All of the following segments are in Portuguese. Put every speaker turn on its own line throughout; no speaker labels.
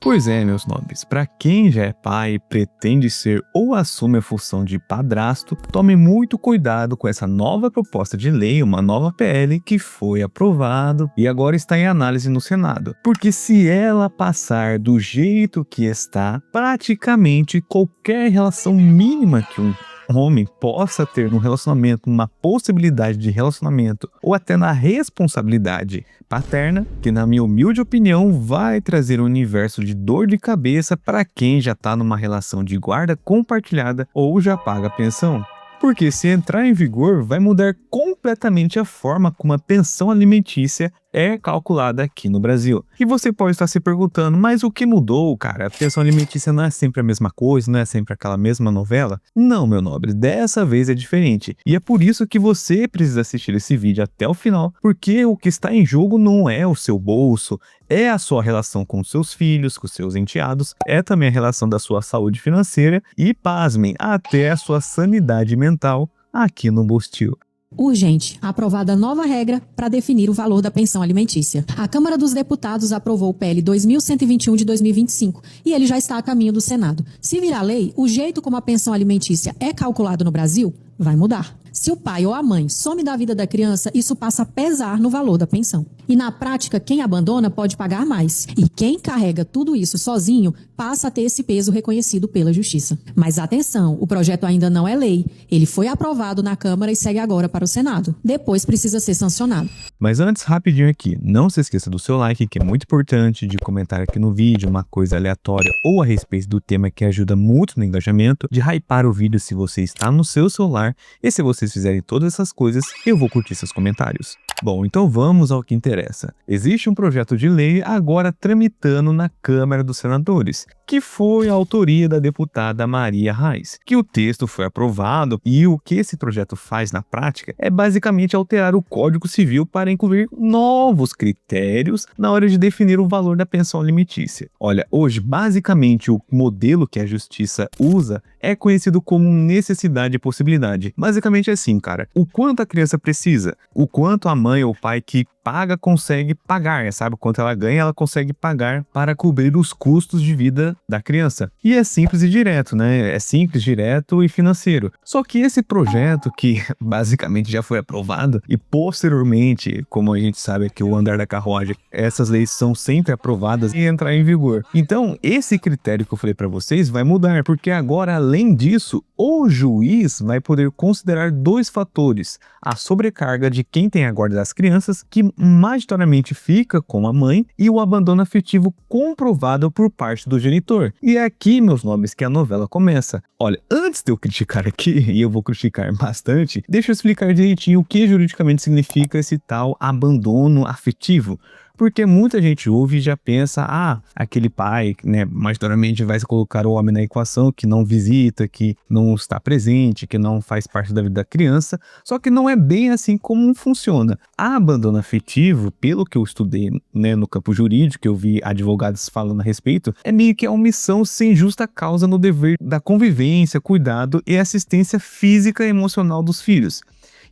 Pois é, meus nobres, para quem já é pai, pretende ser ou assume a função de padrasto, tome muito cuidado com essa nova proposta de lei, uma nova PL que foi aprovado e agora está em análise no Senado. Porque se ela passar do jeito que está, praticamente qualquer relação mínima que um homem possa ter no relacionamento, uma possibilidade de relacionamento ou até na responsabilidade paterna, que na minha humilde opinião vai trazer um universo de dor de cabeça para quem já está numa relação de guarda compartilhada ou já paga pensão. Porque se entrar em vigor, vai mudar completamente a forma como a pensão alimentícia é calculada aqui no Brasil. E você pode estar se perguntando, mas o que mudou, cara? A pensão alimentícia não é sempre a mesma coisa, não é sempre aquela mesma novela? Não, meu nobre, dessa vez é diferente. E é por isso que você precisa assistir esse vídeo até o final, porque o que está em jogo não é o seu bolso, é a sua relação com seus filhos, com seus enteados, é também a relação da sua saúde financeira e, pasmem, até a sua sanidade mental aqui no Bostil.
Urgente, aprovada nova regra para definir o valor da pensão alimentícia. A Câmara dos Deputados aprovou o PL 2121 de 2025 e ele já está a caminho do Senado. Se virar lei, o jeito como a pensão alimentícia é calculado no Brasil vai mudar. Se o pai ou a mãe some da vida da criança, isso passa a pesar no valor da pensão. E na prática, quem abandona pode pagar mais. E quem carrega tudo isso sozinho passa a ter esse peso reconhecido pela Justiça. Mas atenção, o projeto ainda não é lei. Ele foi aprovado na Câmara e segue agora para o Senado. Depois precisa ser sancionado.
Mas antes, rapidinho aqui, não se esqueça do seu like, que é muito importante, de comentar aqui no vídeo uma coisa aleatória ou a respeito do tema que ajuda muito no engajamento, de hypar o vídeo se você está no seu celular, e se vocês fizerem todas essas coisas, eu vou curtir seus comentários. Bom, então vamos ao que interessa. Existe um projeto de lei agora tramitando na Câmara dos Senadores, que foi a autoria da deputada Maria Reis, que o texto foi aprovado e o que esse projeto faz na prática é basicamente alterar o Código Civil para incluir novos critérios na hora de definir o valor da pensão alimentícia. Olha, hoje basicamente o modelo que a Justiça usa é conhecido como necessidade e possibilidade. Basicamente é assim, cara, o quanto a criança precisa, o quanto a mãe ou o pai que paga consegue pagar, sabe? Quanto ela ganha, ela consegue pagar para cobrir os custos de vida da criança. E é simples e direto, né? É simples, direto e financeiro. Só que esse projeto, que basicamente já foi aprovado, e posteriormente, como a gente sabe que o andar da carruagem, essas leis são sempre aprovadas e entrar em vigor. Então, esse critério que eu falei para vocês vai mudar, porque agora, além disso, o juiz vai poder considerar dois fatores: a sobrecarga de quem tem a guarda das crianças, que majoritariamente fica com a mãe, e o abandono afetivo comprovado por parte do genitor. E é aqui, meus nobres, que a novela começa. Olha, antes de eu criticar aqui, e eu vou criticar bastante, deixa eu explicar direitinho o que juridicamente significa esse tal abandono afetivo. Porque muita gente ouve e já pensa, aquele pai, né, majoritariamente vai colocar o homem na equação, que não visita, que não está presente, que não faz parte da vida da criança, só que não é bem assim como funciona. A abandono afetivo, pelo que eu estudei, né, no campo jurídico, que eu vi advogados falando a respeito, é meio que a omissão sem justa causa no dever da convivência, cuidado e assistência física e emocional dos filhos.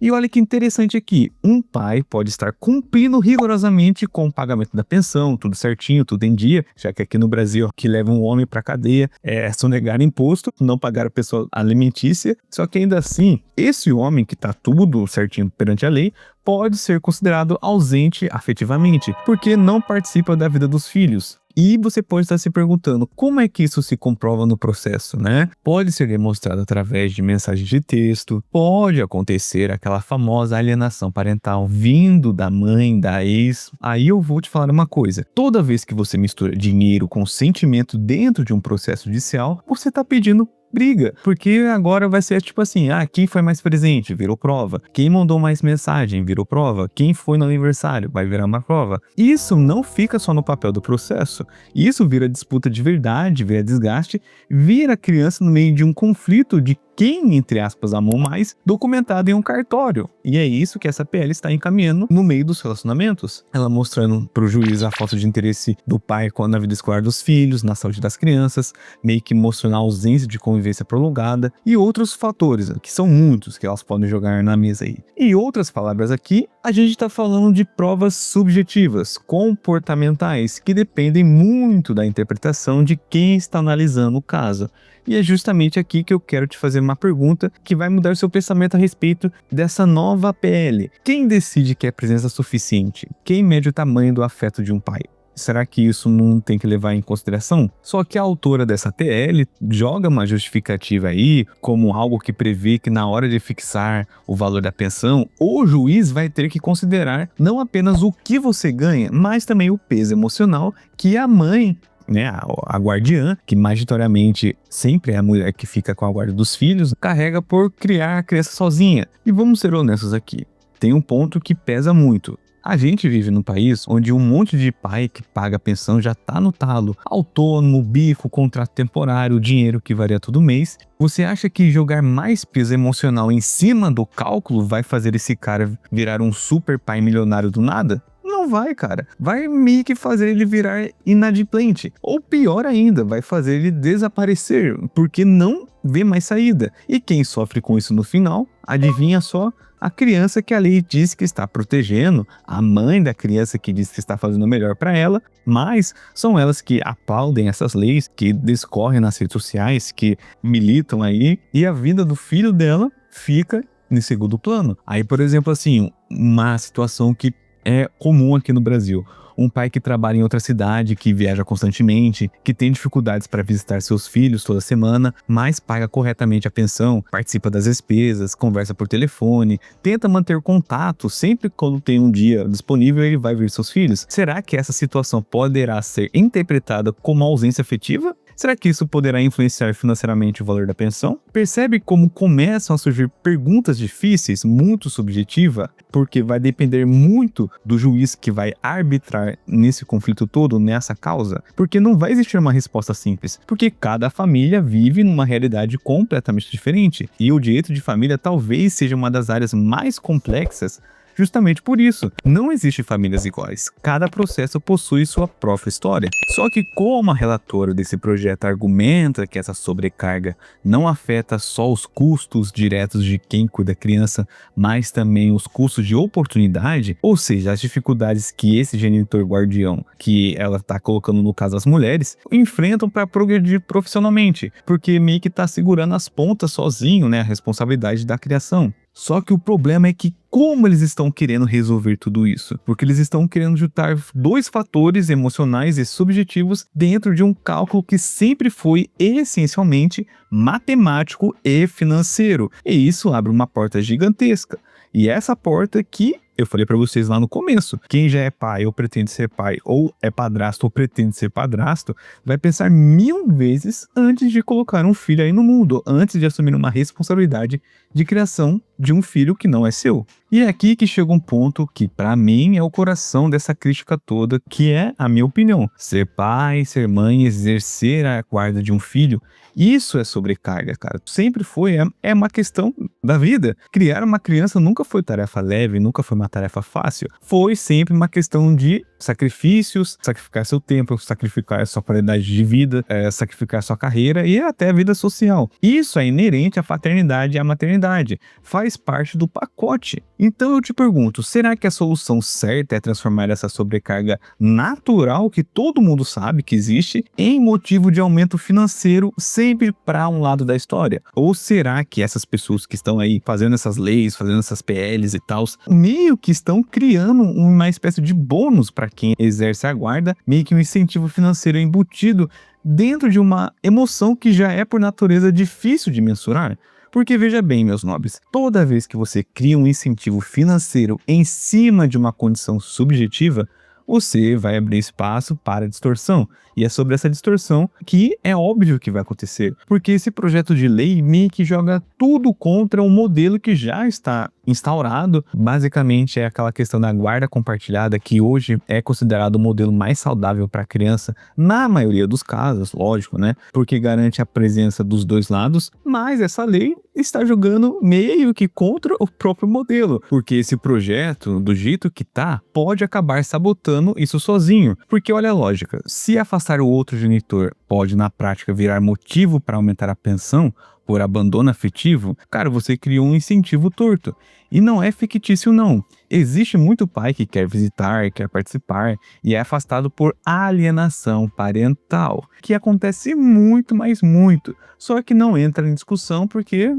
E olha que interessante aqui, um pai pode estar cumprindo rigorosamente com o pagamento da pensão, tudo certinho, tudo em dia, já que aqui no Brasil que leva um homem para cadeia é sonegar imposto, não pagar a pessoa alimentícia, só que ainda assim, esse homem que está tudo certinho perante a lei, pode ser considerado ausente afetivamente, porque não participa da vida dos filhos. E você pode estar se perguntando, como é que isso se comprova no processo, né? Pode ser demonstrado através de mensagens de texto, pode acontecer aquela famosa alienação parental vindo da mãe, da ex. Aí eu vou te falar uma coisa, toda vez que você mistura dinheiro com sentimento dentro de um processo judicial, você está pedindo briga, porque agora vai ser tipo assim, quem foi mais presente, virou prova, quem mandou mais mensagem, virou prova, quem foi no aniversário, vai virar uma prova. Isso não fica só no papel do processo, isso vira disputa de verdade, vira desgaste, vira criança no meio de um conflito de quem, entre aspas, amou mais, documentado em um cartório. E é isso que essa PL está encaminhando no meio dos relacionamentos. Ela mostrando para o juiz a falta de interesse do pai na vida escolar dos filhos, na saúde das crianças, meio que mostrando a ausência de convivência prolongada e outros fatores, que são muitos que elas podem jogar na mesa aí. Em outras palavras aqui, a gente está falando de provas subjetivas, comportamentais, que dependem muito da interpretação de quem está analisando o caso. E é justamente aqui que eu quero te fazer uma pergunta que vai mudar seu pensamento a respeito dessa nova PL. Quem decide que é presença suficiente? Quem mede o tamanho do afeto de um pai? Será que isso não tem que levar em consideração? Só que a autora dessa TL joga uma justificativa aí como algo que prevê que na hora de fixar o valor da pensão, o juiz vai ter que considerar não apenas o que você ganha, mas também o peso emocional que a mãe, né, a guardiã, que majoritariamente sempre é a mulher que fica com a guarda dos filhos, carrega por criar a criança sozinha. E vamos ser honestos aqui, tem um ponto que pesa muito. A gente vive num país onde um monte de pai que paga pensão já tá no talo. Autônomo, bico, contrato temporário, dinheiro que varia todo mês. Você acha que jogar mais peso emocional em cima do cálculo vai fazer esse cara virar um super pai milionário do nada? Não vai, cara. Vai meio que fazer ele virar inadimplente. Ou pior ainda, vai fazer ele desaparecer, porque não vê mais saída. E quem sofre com isso no final, adivinha só? A criança que a lei diz que está protegendo, a mãe da criança que diz que está fazendo o melhor para ela, mas são elas que aplaudem essas leis, que discorrem nas redes sociais, que militam aí, e a vida do filho dela fica em segundo plano. Aí, por exemplo, assim, uma situação que é comum aqui no Brasil. Um pai que trabalha em outra cidade, que viaja constantemente, que tem dificuldades para visitar seus filhos toda semana, mas paga corretamente a pensão, participa das despesas, conversa por telefone, tenta manter contato, sempre quando tem um dia disponível ele vai ver seus filhos. Será que essa situação poderá ser interpretada como ausência afetiva? Será que isso poderá influenciar financeiramente o valor da pensão? Percebe como começam a surgir perguntas difíceis, muito subjetivas, porque vai depender muito do juiz que vai arbitrar nesse conflito todo, nessa causa? Porque não vai existir uma resposta simples, porque cada família vive numa realidade completamente diferente, e o direito de família talvez seja uma das áreas mais complexas. Justamente por isso, não existe famílias iguais. Cada processo possui sua própria história. Só que como a relatora desse projeto argumenta que essa sobrecarga não afeta só os custos diretos de quem cuida da criança, mas também os custos de oportunidade, ou seja, as dificuldades que esse genitor guardião, que ela está colocando no caso as mulheres, enfrentam para progredir profissionalmente, porque meio que está segurando as pontas sozinho, né, a responsabilidade da criação. Só que o problema é que como eles estão querendo resolver tudo isso? Porque eles estão querendo juntar dois fatores emocionais e subjetivos dentro de um cálculo que sempre foi essencialmente matemático e financeiro. E isso abre uma porta gigantesca. E essa porta que eu falei pra vocês lá no começo, quem já é pai ou pretende ser pai, ou é padrasto ou pretende ser padrasto, vai pensar 1000 vezes antes de colocar um filho aí no mundo, antes de assumir uma responsabilidade de criação de um filho que não é seu. E é aqui que chega um ponto que pra mim é o coração dessa crítica toda, que é a minha opinião. Ser pai, ser mãe, exercer a guarda de um filho, isso é sobrecarga, cara. Sempre foi, é uma questão da vida. Criar uma criança nunca foi tarefa leve, nunca foi uma tarefa fácil. Foi sempre uma questão de sacrifícios, sacrificar seu tempo, sacrificar sua qualidade de vida, sacrificar sua carreira e até a vida social. Isso é inerente à paternidade e à maternidade. Faz parte do pacote. Então eu te pergunto, será que a solução certa é transformar essa sobrecarga natural, que todo mundo sabe que existe, em motivo de aumento financeiro sempre para um lado da história? Ou será que essas pessoas que estão aí fazendo essas leis, fazendo essas PLs e tal, meio que estão criando uma espécie de bônus para quem exerce a guarda, meio que um incentivo financeiro embutido dentro de uma emoção que já é por natureza difícil de mensurar? Porque veja bem, meus nobres, toda vez que você cria um incentivo financeiro em cima de uma condição subjetiva, você vai abrir espaço para distorção. E é sobre essa distorção que é óbvio que vai acontecer, porque esse projeto de lei meio que joga tudo contra um modelo que já está instaurado. Basicamente é aquela questão da guarda compartilhada, que hoje é considerado o modelo mais saudável para a criança, na maioria dos casos, lógico, né? Porque garante a presença dos dois lados, mas essa lei está jogando meio que contra o próprio modelo, porque esse projeto, do jeito que tá, pode acabar sabotando isso sozinho. Porque olha a lógica, se afastar o outro genitor pode na prática virar motivo para aumentar a pensão por abandono afetivo, cara, você criou um incentivo torto. E não é fictício não. Existe muito pai que quer visitar, quer participar e é afastado por alienação parental, que acontece muito, mas muito. Só que não entra em discussão porque,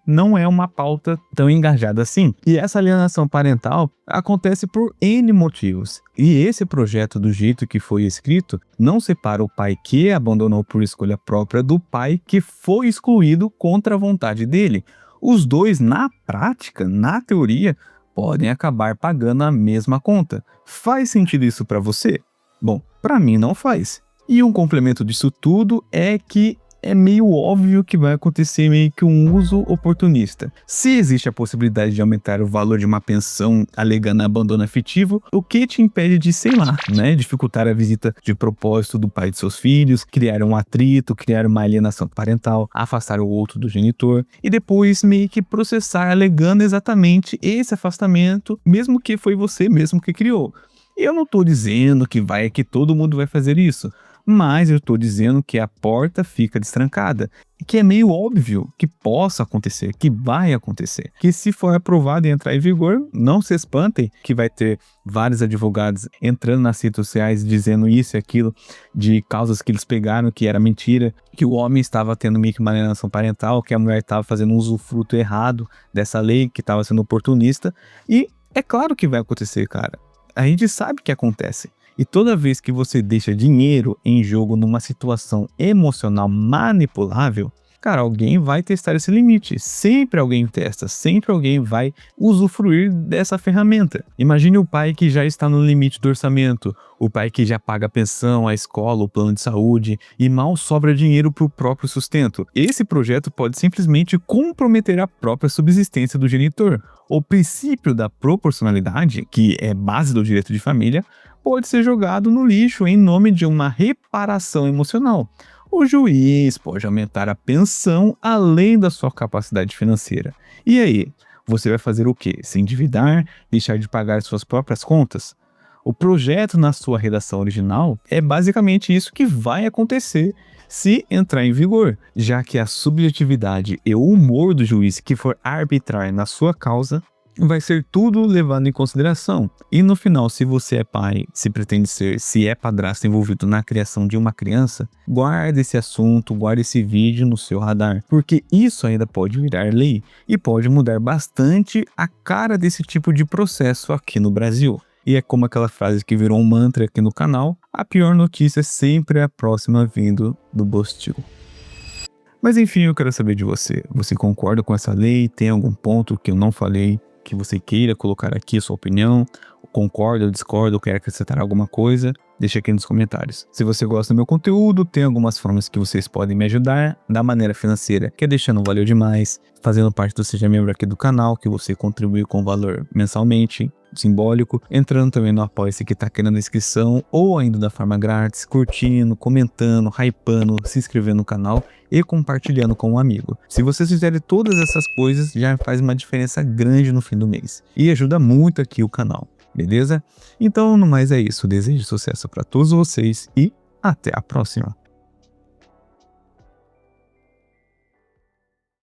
não é uma pauta tão engajada assim. E essa alienação parental acontece por N motivos. E esse projeto, do jeito que foi escrito, não separa o pai que abandonou por escolha própria do pai que foi excluído contra a vontade dele. Os dois, na prática, na teoria, podem acabar pagando a mesma conta. Faz sentido isso para você? Bom, para mim não faz. E um complemento disso tudo é que é meio óbvio que vai acontecer meio que um uso oportunista. Se existe a possibilidade de aumentar o valor de uma pensão alegando abandono afetivo, o que te impede de, sei lá, dificultar a visita de propósito do pai de seus filhos, criar um atrito, criar uma alienação parental, afastar o outro do genitor e depois meio que processar alegando exatamente esse afastamento, mesmo que foi você mesmo que criou. Eu não estou dizendo que todo mundo vai fazer isso, mas eu estou dizendo que a porta fica destrancada, que é meio óbvio que possa acontecer, que vai acontecer, que se for aprovado e entrar em vigor, não se espantem que vai ter vários advogados entrando nas redes sociais dizendo isso e aquilo, de causas que eles pegaram que era mentira, que o homem estava tendo meio que uma alienação parental, que a mulher estava fazendo um usufruto errado dessa lei, que estava sendo oportunista, e é claro que vai acontecer, cara. A gente sabe que acontece. E toda vez que você deixa dinheiro em jogo numa situação emocional manipulável, cara, alguém vai testar esse limite. Sempre alguém testa, sempre alguém vai usufruir dessa ferramenta. Imagine o pai que já está no limite do orçamento, o pai que já paga a pensão, a escola, o plano de saúde e mal sobra dinheiro para o próprio sustento. Esse projeto pode simplesmente comprometer a própria subsistência do genitor. O princípio da proporcionalidade, que é base do direito de família, pode ser jogado no lixo em nome de uma reparação emocional. O juiz pode aumentar a pensão além da sua capacidade financeira. E aí, você vai fazer o quê? Se endividar? Deixar de pagar suas próprias contas? O projeto na sua redação original é basicamente isso que vai acontecer se entrar em vigor, já que a subjetividade e o humor do juiz que for arbitrar na sua causa vai ser tudo levado em consideração. E no final, se você é pai, se pretende ser, se é padrasto envolvido na criação de uma criança, guarde esse assunto, guarde esse vídeo no seu radar, porque isso ainda pode virar lei e pode mudar bastante a cara desse tipo de processo aqui no Brasil. E é como aquela frase que virou um mantra aqui no canal: a pior notícia sempre é a próxima vindo do Bostil. Mas enfim, eu quero saber de você. Você concorda com essa lei? Tem algum ponto que eu não falei que você queira colocar aqui a sua opinião? Concorda ou discorda ou quer acrescentar alguma coisa? Deixa aqui nos comentários. Se você gosta do meu conteúdo, tem algumas formas que vocês podem me ajudar da maneira financeira, que é deixando um valeu demais, fazendo parte do Seja Membro aqui do canal, que você contribui com valor mensalmente, simbólico, entrando também no Apoia-se que tá aqui na descrição, ou ainda da forma grátis, curtindo, comentando, hypando, se inscrevendo no canal e compartilhando com um amigo. Se vocês fizerem todas essas coisas, já faz uma diferença grande no fim do mês e ajuda muito aqui o canal, beleza? Então, no mais é isso. Desejo sucesso para todos vocês e até a próxima.